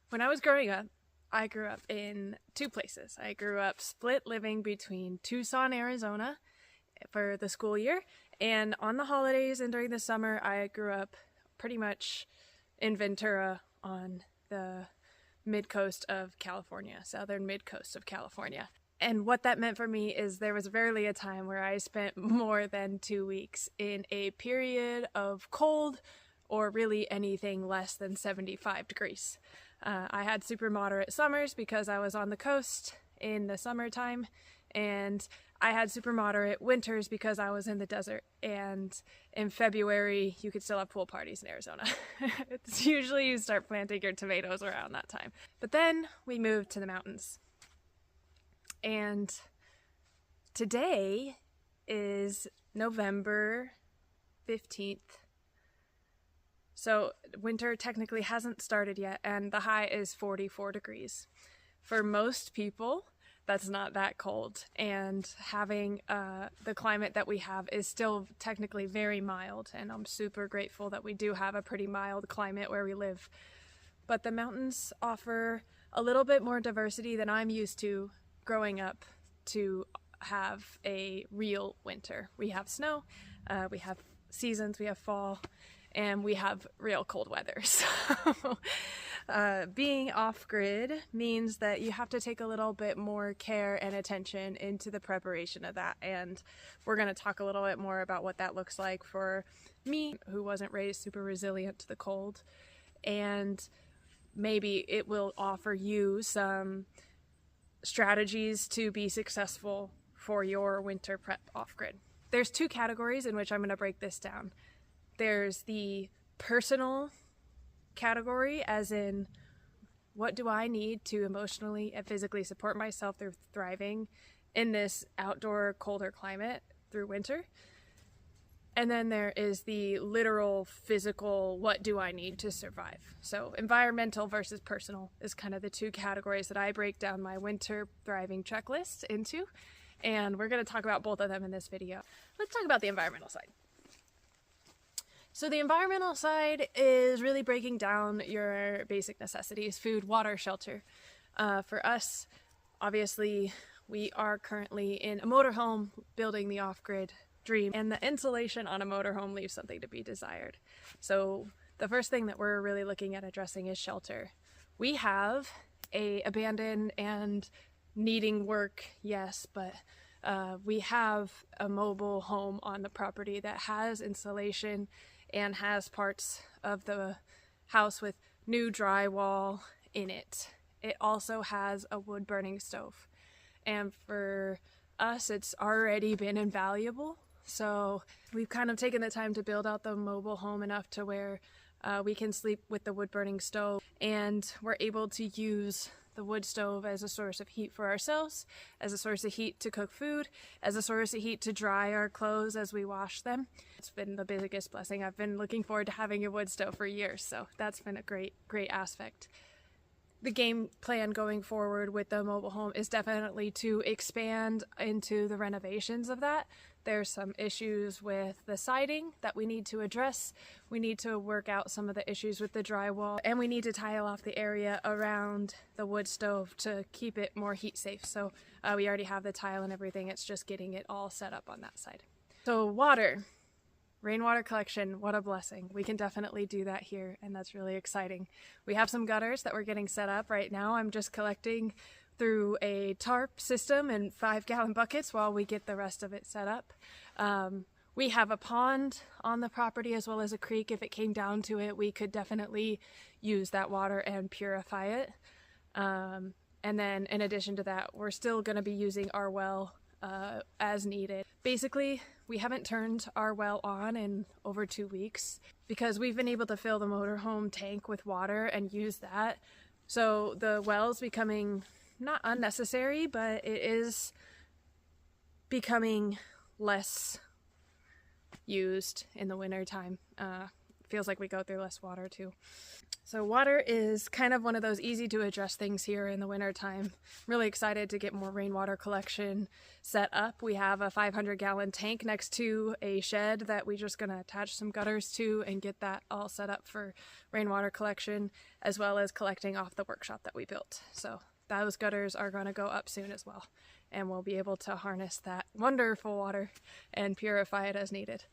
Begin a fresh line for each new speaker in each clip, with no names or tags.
When I was growing up, I grew up in two places. I grew up split living between Tucson, Arizona for the school year, and on the holidays and during the summer, I grew up pretty much in Ventura on the mid-coast of California, southern mid-coast of California. And what that meant for me is there was rarely a time where I spent more than 2 weeks in a period of cold or really anything less than 75 degrees. I had super moderate summers because I was on the coast in the summertime, and I had super moderate winters because I was in the desert. And in February, you could still have pool parties in Arizona. It's usually you start planting your tomatoes around that time. But then we moved to the mountains. And today is November 15th. So winter technically hasn't started yet, and the high is 44 degrees. For most people, that's not that cold, and having the climate that we have is still technically very mild, and I'm super grateful that we do have a pretty mild climate where we live. But the mountains offer a little bit more diversity than I'm used to growing up to have a real winter. We have snow, we have seasons, we have fall, and we have real cold weather. So being off-grid means that you have to take a little bit more care and attention into the preparation of that, and we're going to talk a little bit more about what that looks like for me, who wasn't raised super resilient to the cold, and maybe it will offer you some strategies to be successful for your winter prep off-grid. There's two categories in which I'm going to break this down. There's the personal category, as in what do I need to emotionally and physically support myself through thriving in this outdoor colder climate through winter. And then there is the literal physical, what do I need to survive? So environmental versus personal is kind of the two categories that I break down my winter thriving checklist into. And we're going to talk about both of them in this video. Let's talk about the environmental side. So the environmental side is really breaking down your basic necessities: food, water, shelter. For us, obviously, we are currently in a motorhome building the off-grid dream, and the insulation on a motorhome leaves something to be desired. So the first thing that we're really looking at addressing is shelter. We have a abandoned and needing work, yes, but we have a mobile home on the property that has insulation and has parts of the house with new drywall in it. It also has a wood burning stove. And for us, it's already been invaluable. So we've kind of taken the time to build out the mobile home enough to where we can sleep with the wood burning stove, and we're able to use the wood stove as a source of heat for ourselves, as a source of heat to cook food, as a source of heat to dry our clothes as we wash them. It's been the biggest blessing. I've been looking forward to having a wood stove for years, so that's been a great aspect. The game plan going forward with the mobile home is definitely to expand into the renovations of that. There's some issues with the siding that we need to address. We need to work out some of the issues with the drywall, and we need to tile off the area around the wood stove to keep it more heat safe. So we already have the tile and everything. It's just getting it all set up on that side. So water. Rainwater collection, what a blessing. We can definitely do that here, and that's really exciting. We have some gutters that we're getting set up right now. I'm just collecting through a tarp system in 5-gallon buckets while we get the rest of it set up. We have a pond on the property as well as a creek. If it came down to it, we could definitely use that water and purify it. And then in addition to that, we're still going to be using our well as needed. Basically, we haven't turned our well on in over 2 weeks because we've been able to fill the motorhome tank with water and use that. So the well's becoming not unnecessary, but it is becoming less used in the winter time feels like we go through less water too. So water is kind of one of those easy to address things here in the winter time. I'm really excited to get more rainwater collection set up. We have a 500-gallon tank next to a shed that we're just going to attach some gutters to and get that all set up for rainwater collection, as well as collecting off the workshop that we built. So those gutters are going to go up soon as well, and we'll be able to harness that wonderful water and purify it as needed.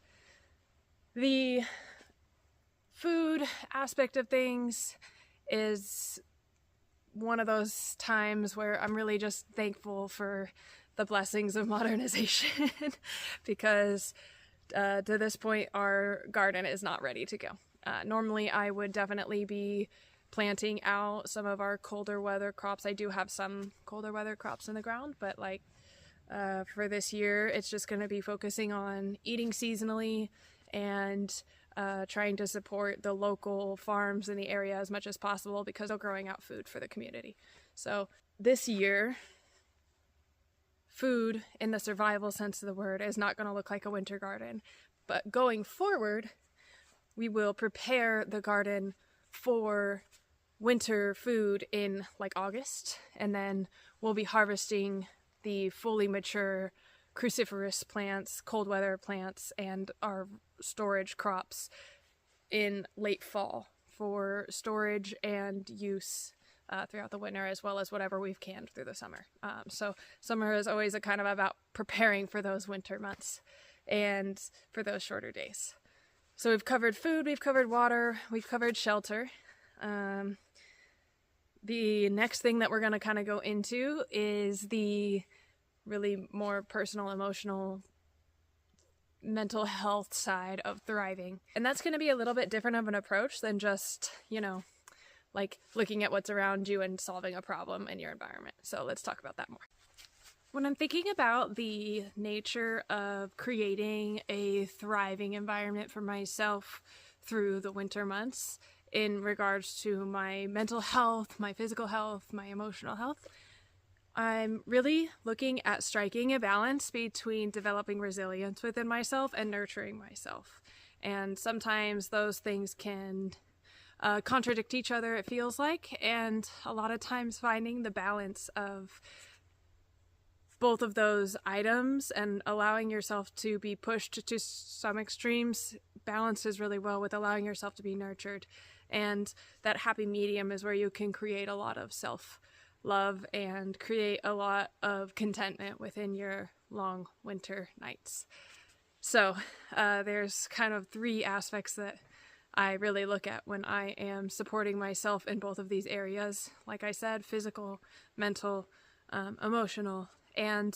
The food aspect of things is one of those times where I'm really just thankful for the blessings of modernization because to this point our garden is not ready to go. Normally I would definitely be planting out some of our colder weather crops. I do have some colder weather crops in the ground, but for this year it's just going to be focusing on eating seasonally and trying to support the local farms in the area as much as possible because they're growing out food for the community. So this year, food in the survival sense of the word is not going to look like a winter garden. But going forward, we will prepare the garden for winter food in August, and then we'll be harvesting the fully mature cruciferous plants, cold weather plants, and our storage crops in late fall for storage and use throughout the winter, as well as whatever we've canned through the summer. So summer is always kind of about preparing for those winter months and for those shorter days. So we've covered food, we've covered water, we've covered shelter. The next thing that we're going to kind of go into is the really more personal, emotional, mental health side of thriving. And that's going to be a little bit different of an approach than just, looking at what's around you and solving a problem in your environment. So let's talk about that more. When I'm thinking about the nature of creating a thriving environment for myself through the winter months in regards to my mental health, my physical health, my emotional health, I'm really looking at striking a balance between developing resilience within myself and nurturing myself. And sometimes those things can contradict each other, it feels like, and a lot of times finding the balance of both of those items and allowing yourself to be pushed to some extremes balances really well with allowing yourself to be nurtured. And that happy medium is where you can create a lot of self-love and create a lot of contentment within your long winter nights. So there's kind of three aspects that I really look at when I am supporting myself in both of these areas. Like I said, physical, mental, emotional. And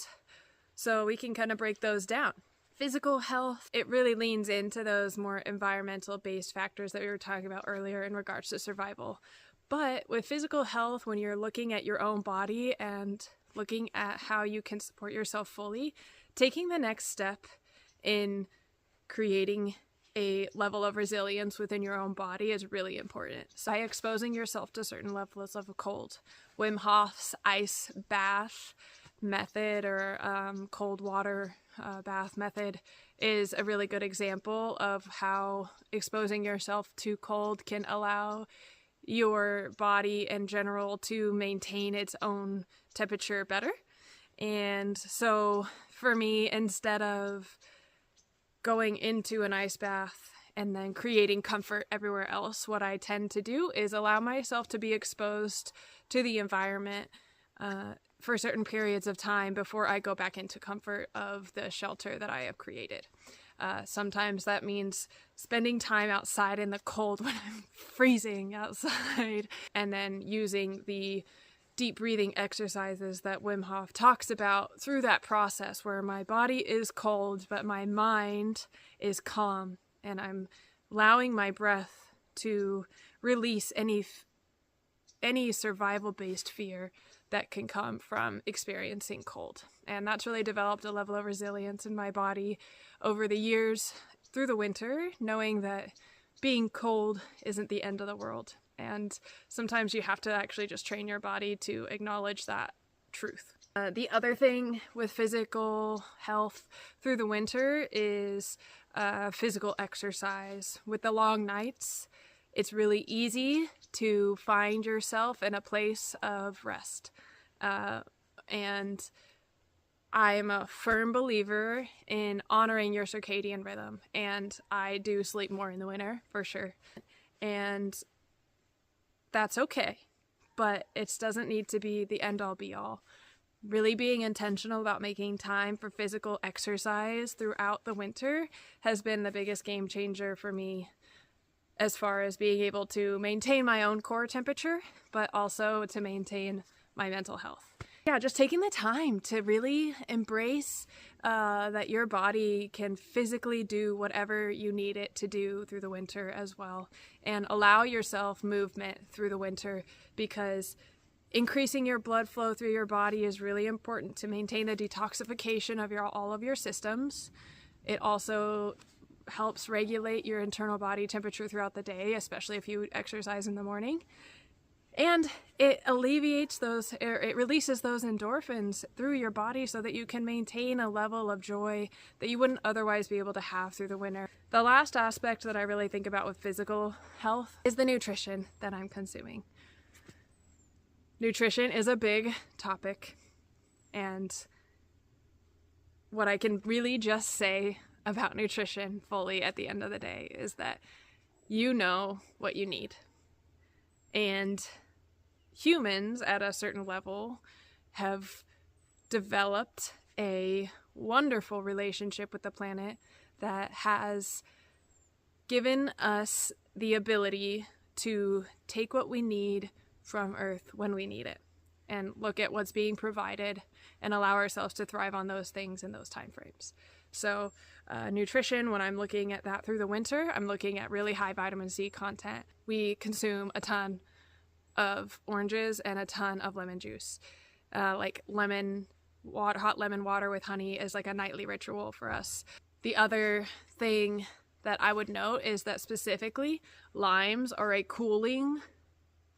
so we can kind of break those down. Physical health, it really leans into those more environmental-based factors that we were talking about earlier in regards to survival. But with physical health, when you're looking at your own body and looking at how you can support yourself fully, taking the next step in creating a level of resilience within your own body is really important. So by exposing yourself to certain levels of cold, Wim Hof's ice bath method or cold water bath method is a really good example of how exposing yourself to cold can allow your body in general to maintain its own temperature better. And so for me, instead of going into an ice bath and then creating comfort everywhere else, what I tend to do is allow myself to be exposed to the environment for certain periods of time before I go back into comfort of the shelter that I have created. Sometimes that means spending time outside in the cold when I'm freezing outside, and then using the deep breathing exercises that Wim Hof talks about through that process where my body is cold, but my mind is calm, and I'm allowing my breath to release any survival-based fear that can come from experiencing cold. And that's really developed a level of resilience in my body over the years through the winter, knowing that being cold isn't the end of the world. And sometimes you have to actually just train your body to acknowledge that truth. The other thing with physical health through the winter is physical exercise. With the long nights, it's really easy to find yourself in a place of rest. And I'm a firm believer in honoring your circadian rhythm, and I do sleep more in the winter for sure. And that's okay, but it doesn't need to be the end all be all. Really being intentional about making time for physical exercise throughout the winter has been the biggest game changer for me as far as being able to maintain my own core temperature, but also to maintain my mental health. Yeah, just taking the time to really embrace that your body can physically do whatever you need it to do through the winter as well, and allow yourself movement through the winter, because increasing your blood flow through your body is really important to maintain the detoxification of all of your systems. It also helps regulate your internal body temperature throughout the day, especially if you exercise in the morning. And it releases those endorphins through your body so that you can maintain a level of joy that you wouldn't otherwise be able to have through the winter. The last aspect that I really think about with physical health is the nutrition that I'm consuming. Nutrition is a big topic, and what I can really just say about nutrition fully at the end of the day is that you know what you need. And humans at a certain level have developed a wonderful relationship with the planet that has given us the ability to take what we need from Earth when we need it and look at what's being provided and allow ourselves to thrive on those things in those time frames. So nutrition, when I'm looking at that through the winter, I'm looking at really high vitamin C content. We consume a ton of oranges and a ton of lemon juice. Like hot lemon water with honey is like a nightly ritual for us. The other thing that I would note is that specifically limes are a cooling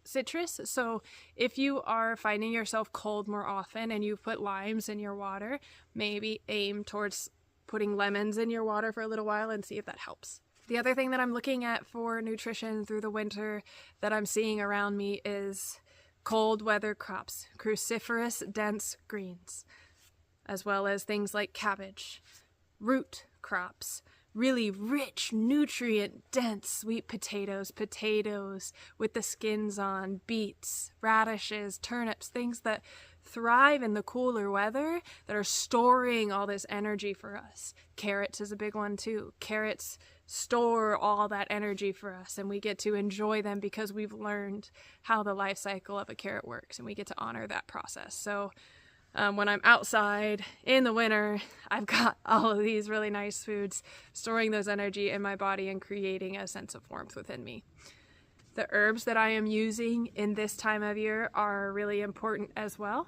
citrus. So if you are finding yourself cold more often and you put limes in your water, maybe aim towards putting lemons in your water for a little while and see if that helps. The other thing that I'm looking at for nutrition through the winter that I'm seeing around me is cold weather crops, cruciferous dense greens, as well as things like cabbage, root crops, really rich, nutrient-dense sweet potatoes with the skins on, beets, radishes, turnips, things that thrive in the cooler weather that are storing all this energy for us. Carrots is a big one too. Carrots store all that energy for us, and we get to enjoy them because we've learned how the life cycle of a carrot works, and we get to honor that process. So when I'm outside in the winter, I've got all of these really nice foods storing those energy in my body and creating a sense of warmth within me. The herbs that I am using in this time of year are really important as well.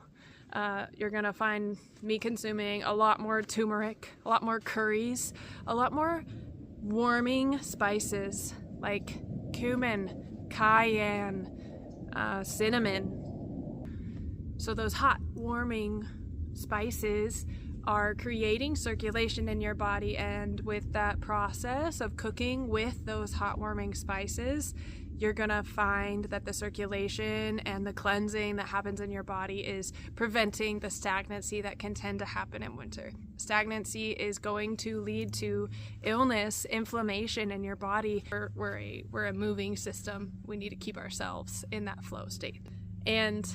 You're going to find me consuming a lot more turmeric, a lot more curries, a lot more warming spices like cumin, cayenne, cinnamon. So those hot, warming spices are creating circulation in your body, and with that process of cooking with those hot, warming spices, you're gonna find that the circulation and the cleansing that happens in your body is preventing the stagnancy that can tend to happen in winter. Stagnancy is going to lead to illness, inflammation in your body. We're a moving system. We need to keep ourselves in that flow state. And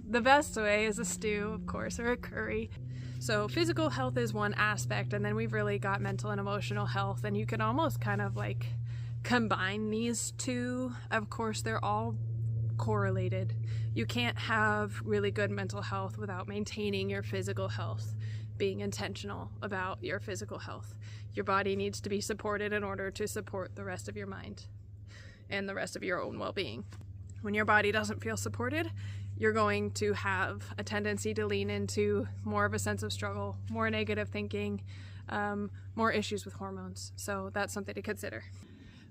the best way is a stew, of course, or a curry. So physical health is one aspect, and then we've really got mental and emotional health, and you can almost kind of like combine these two. Of course, they're all correlated. You can't have really good mental health without maintaining your physical health, being intentional about your physical health. Your body needs to be supported in order to support the rest of your mind and the rest of your own well-being. When your body doesn't feel supported, you're going to have a tendency to lean into more of a sense of struggle, more negative thinking, more issues with hormones. So that's something to consider.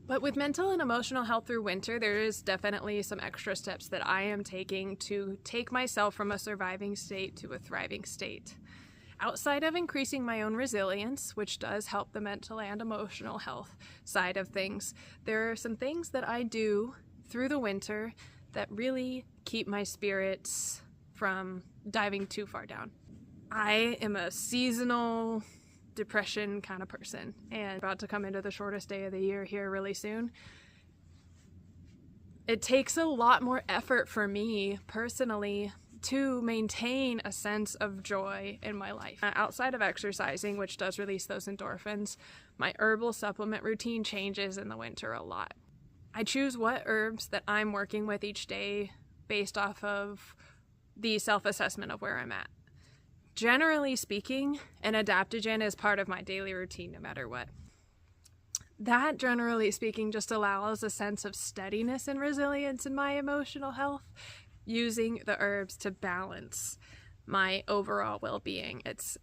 But with mental and emotional health through winter, there is definitely some extra steps that I am taking to take myself from a surviving state to a thriving state. Outside of increasing my own resilience, which does help the mental and emotional health side of things, there are some things that I do through the winter that really keep my spirits from diving too far down. I am a seasonal depression kind of person, and about to come into the shortest day of the year here really soon. It takes a lot more effort for me personally to maintain a sense of joy in my life. Outside of exercising, which does release those endorphins, my herbal supplement routine changes in the winter a lot. I choose what herbs that I'm working with each day based off of the self-assessment of where I'm at. Generally speaking, an adaptogen is part of my daily routine no matter what. That, generally speaking, just allows a sense of steadiness and resilience in my emotional health, using the herbs to balance my overall well-being. It's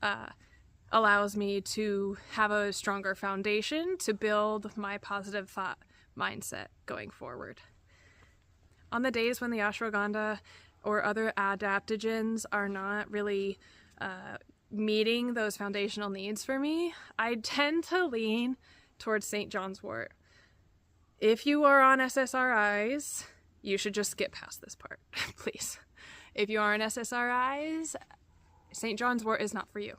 allows me to have a stronger foundation to build my positive thought mindset going forward. On the days when the ashwagandha or other adaptogens are not really meeting those foundational needs for me, I tend to lean towards St. John's wort. If you are on SSRIs, you should just skip past this part, please. If you are on SSRIs, St. John's wort is not for you.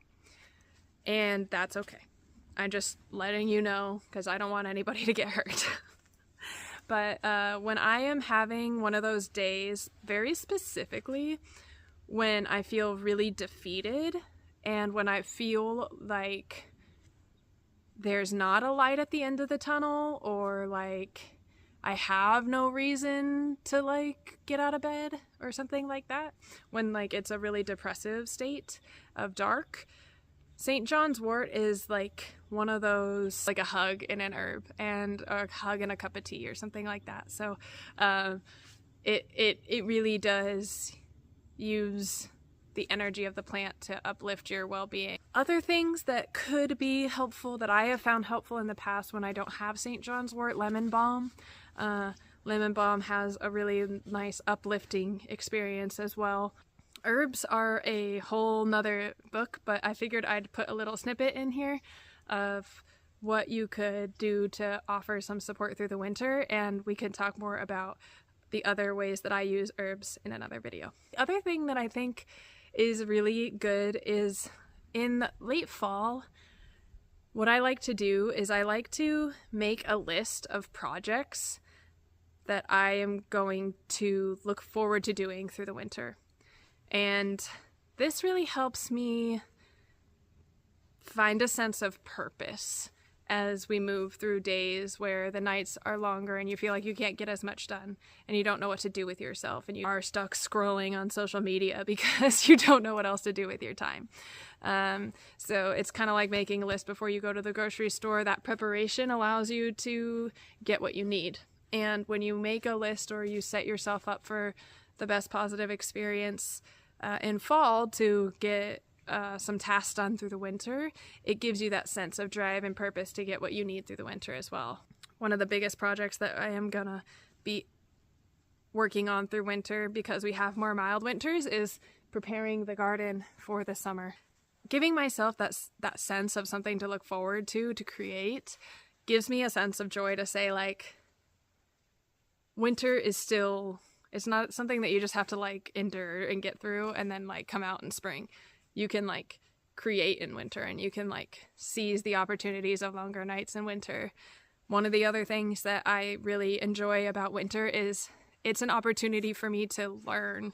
And that's okay. I'm just letting you know because I don't want anybody to get hurt. But when I am having one of those days, very specifically, when I feel really defeated and when I feel like there's not a light at the end of the tunnel, or like I have no reason to like get out of bed or something like that, when like it's a really depressive state of dark, St. John's wort is like one of those, like a hug in an herb and a hug in a cup of tea or something like that. So it really does use the energy of the plant to uplift your well-being. Other things that could be helpful that I have found helpful in the past when I don't have St. John's wort, lemon balm. Lemon balm has a really nice uplifting experience as well. Herbs are a whole nother book, but I figured I'd put a little snippet in here of what you could do to offer some support through the winter, and we can talk more about the other ways that I use herbs in another video. The other thing that I think is really good is in late fall, what I like to do is I like to make a list of projects that I am going to look forward to doing through the winter. And this really helps me find a sense of purpose as we move through days where the nights are longer and you feel like you can't get as much done and you don't know what to do with yourself and you are stuck scrolling on social media because you don't know what else to do with your time. So it's kind of like making a list before you go to the grocery store. That preparation allows you to get what you need. And when you make a list or you set yourself up for the best positive experience in fall to get some tasks done through the winter, it gives you that sense of drive and purpose to get what you need through the winter as well. One of the biggest projects that I am gonna be working on through winter, because we have more mild winters, is preparing the garden for the summer. Giving myself that sense of something to look forward to create gives me a sense of joy to say, like, winter is still, it's not something that you just have to like endure and get through and then like come out in spring. You can like create in winter and you can like seize the opportunities of longer nights in winter. One of the other things that I really enjoy about winter is it's an opportunity for me to learn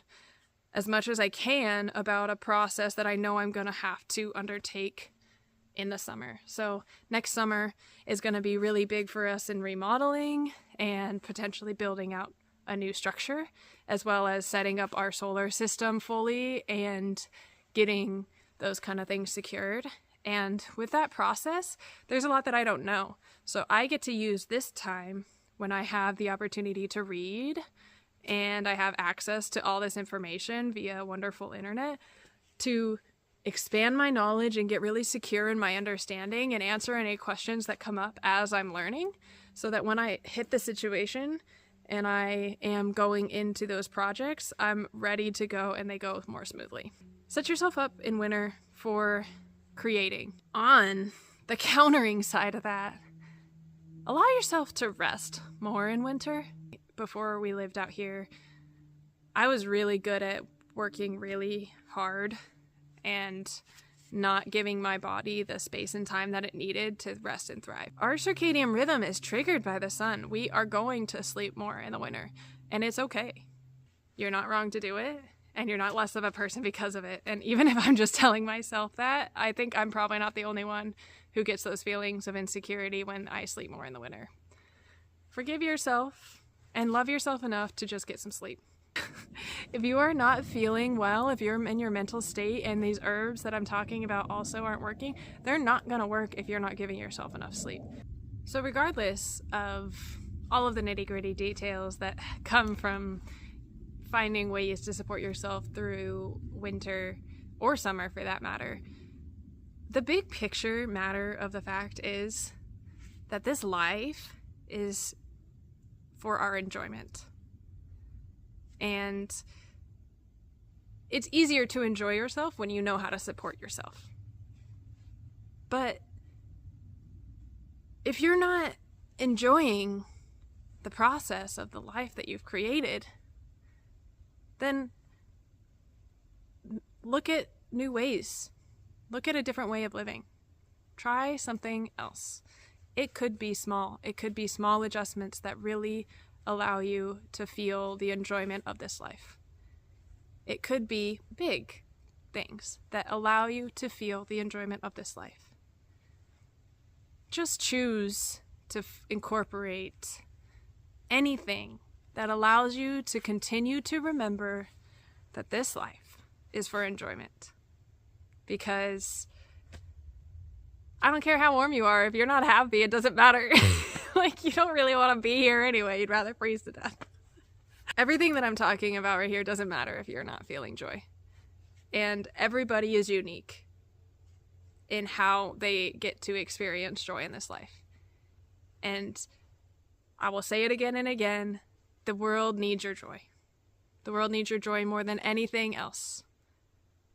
as much as I can about a process that I know I'm going to have to undertake in the summer. So next summer is going to be really big for us in remodeling and potentially building out a new structure, as well as setting up our solar system fully and getting those kind of things secured. And with that process, there's a lot that I don't know. So I get to use this time when I have the opportunity to read and I have access to all this information via wonderful internet to expand my knowledge and get really secure in my understanding and answer any questions that come up as I'm learning. so that when I hit the situation and I am going into those projects, I'm ready to go and they go more smoothly. Set yourself up in winter for creating. On the countering side of that, allow yourself to rest more in winter. Before we lived out here, I was really good at working really hard and not giving my body the space and time that it needed to rest and thrive. Our circadian rhythm is triggered by the sun. We are going to sleep more in the winter, and it's okay. You're not wrong to do it, and you're not less of a person because of it. And even if I'm just telling myself that, I think I'm probably not the only one who gets those feelings of insecurity when I sleep more in the winter. Forgive yourself and love yourself enough to just get some sleep. If you are not feeling well, if you're in your mental state and these herbs that I'm talking about also aren't working, they're not going to work if you're not giving yourself enough sleep. So regardless of all of the nitty-gritty details that come from finding ways to support yourself through winter or summer for that matter, the big picture matter of the fact is that this life is for our enjoyment. And it's easier to enjoy yourself when you know how to support yourself. But if you're not enjoying the process of the life that you've created, then look at new ways. Look at a different way of living. Try something else. It could be small. It could be small adjustments that really allow you to feel the enjoyment of this life. It could be big things that allow you to feel the enjoyment of this life. Just choose to incorporate anything that allows you to continue to remember that this life is for enjoyment. Because I don't care how warm you are, if you're not happy, it doesn't matter. Like, you don't really want to be here anyway. You'd rather freeze to death. Everything that I'm talking about right here doesn't matter if you're not feeling joy. And everybody is unique in how they get to experience joy in this life. And I will say it again and again, the world needs your joy. The world needs your joy more than anything else.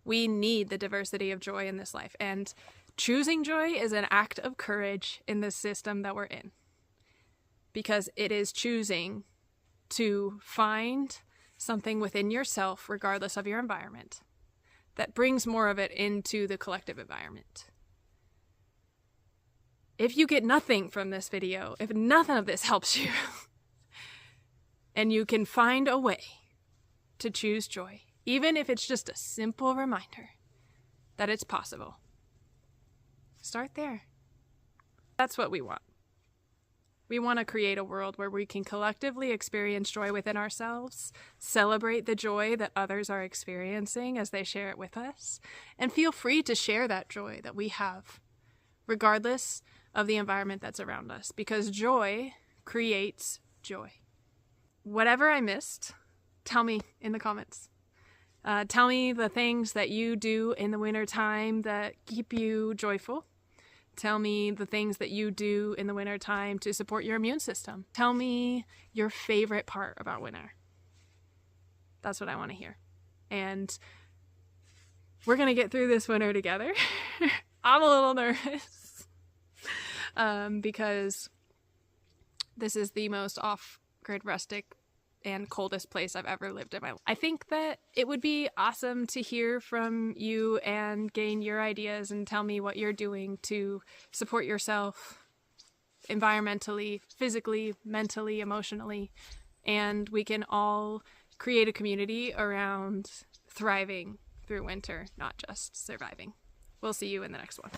We need the diversity of joy in this life. And choosing joy is an act of courage in the system that we're in. Because it is choosing to find something within yourself, regardless of your environment, that brings more of it into the collective environment. If you get nothing from this video, if nothing of this helps you, and you can find a way to choose joy, even if it's just a simple reminder that it's possible, start there. That's what we want. We want to create a world where we can collectively experience joy within ourselves, celebrate the joy that others are experiencing as they share it with us, and feel free to share that joy that we have, regardless of the environment that's around us, because joy creates joy. Whatever I missed, tell me in the comments. Tell me the things that you do in the wintertime that keep you joyful. Tell me the things that you do in the wintertime to support your immune system. Tell me your favorite part about winter. That's what I want to hear. And we're going to get through this winter together. I'm a little nervous because this is the most off-grid, rustic, and coldest place I've ever lived in my life. I think that it would be awesome to hear from you and gain your ideas and tell me what you're doing to support yourself environmentally, physically, mentally, emotionally, and we can all create a community around thriving through winter, not just surviving. We'll see you in the next one.